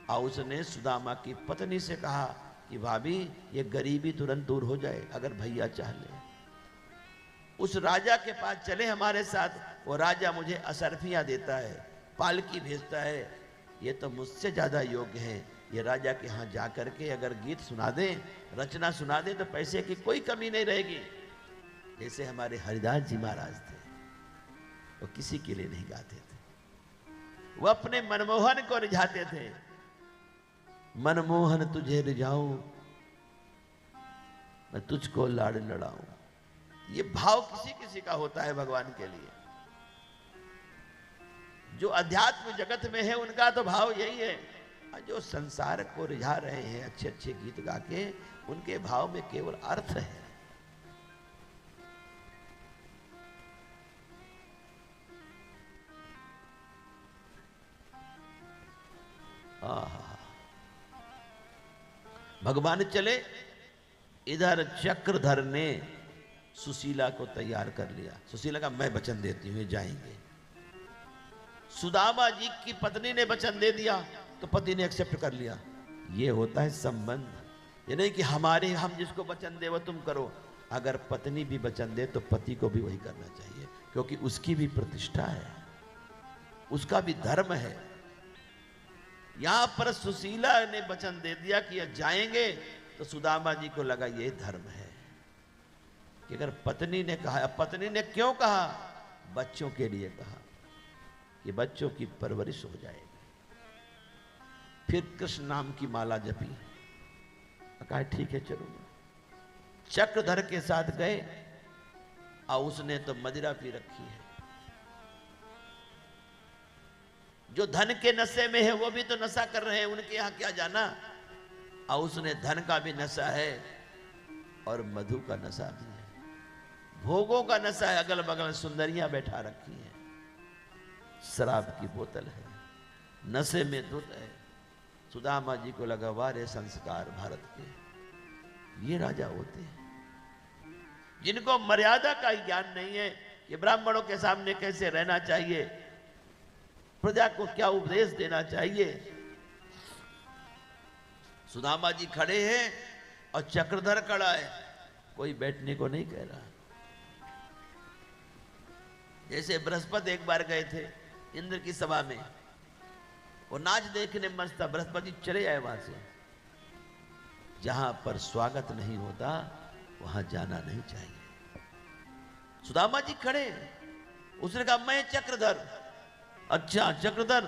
और उसने सुदामा की पत्नी से कहा कि भाभी ये गरीबी तुरंत दूर हो जाए अगर भैया चाह ले। उस राजा के पास चले हमारे साथ, वो राजा मुझे असरफियां देता है, पालकी भेजता है, ये तो मुझसे ज्यादा योग्य है। ये राजा के यहाँ जा करके अगर गीत सुना दे, रचना सुना दे तो पैसे की कोई कमी नहीं रहेगी। जैसे हमारे हरिदास जी महाराज थे, वो किसी के लिए नहीं गाते थे, वो अपने मनमोहन को रिझाते थे। मनमोहन तुझे रिझाऊं, मैं तुझको लाड़ लड़ाऊं। ये भाव किसी किसी का होता है भगवान के लिए। जो अध्यात्म जगत में है उनका तो भाव यही है, और जो संसार को रिझा रहे हैं अच्छे अच्छे गीत गा के, उनके भाव में केवल अर्थ है। भगवान चले, इधर चक्रधर ने सुशीला को तैयार कर लिया। सुशीला का मैं वचन देती हूँ जाएंगे। सुदामा जी की पत्नी ने वचन दे दिया तो पति ने एक्सेप्ट कर लिया। ये होता है संबंध। ये नहीं कि हम जिसको वचन दे वो तुम करो। अगर पत्नी भी वचन दे तो पति को भी वही करना चाहिए, क्योंकि उसकी भी प्रतिष्ठा है, उसका भी धर्म है। यहां पर सुशीला ने वचन दे दिया कि जाएंगे, तो सुदामा जी को लगा ये धर्म है कि अगर पत्नी ने कहा। पत्नी ने क्यों कहा? बच्चों के लिए कहा कि बच्चों की परवरिश हो जाएगी। फिर कृष्ण नाम की माला जपी, कहा ठीक है चलूंगा। चक्रधर के साथ गए और उसने तो मदिरा पी रखी है। जो धन के नशे में है वो भी तो नशा कर रहे हैं, उनके यहां क्या जाना। और उसने धन का भी नशा है और मधु का नशा भी है, भोगों का नशा है। अगल बगल सुंदरियां बैठा रखी हैं, शराब की बोतल है, नशे में धुत है। सुदामा जी को लगा वारे संस्कार भारत के, ये राजा होते हैं जिनको मर्यादा का ज्ञान नहीं है। ये ब्राह्मणों के सामने कैसे रहना चाहिए, प्रजा को क्या उपदेश देना चाहिए। सुदामा जी खड़े हैं और चक्रधर खड़ा है, कोई बैठने को नहीं कह रहा। जैसे बृहस्पति एक बार गए थे इंद्र की सभा में, वो नाच देखने मस्त था, बृहस्पति चले आए वहां से। जहां पर स्वागत नहीं होता वहां जाना नहीं चाहिए। सुदामा जी खड़े, उसने कहा मैं चक्रधर। अच्छा चक्रधर,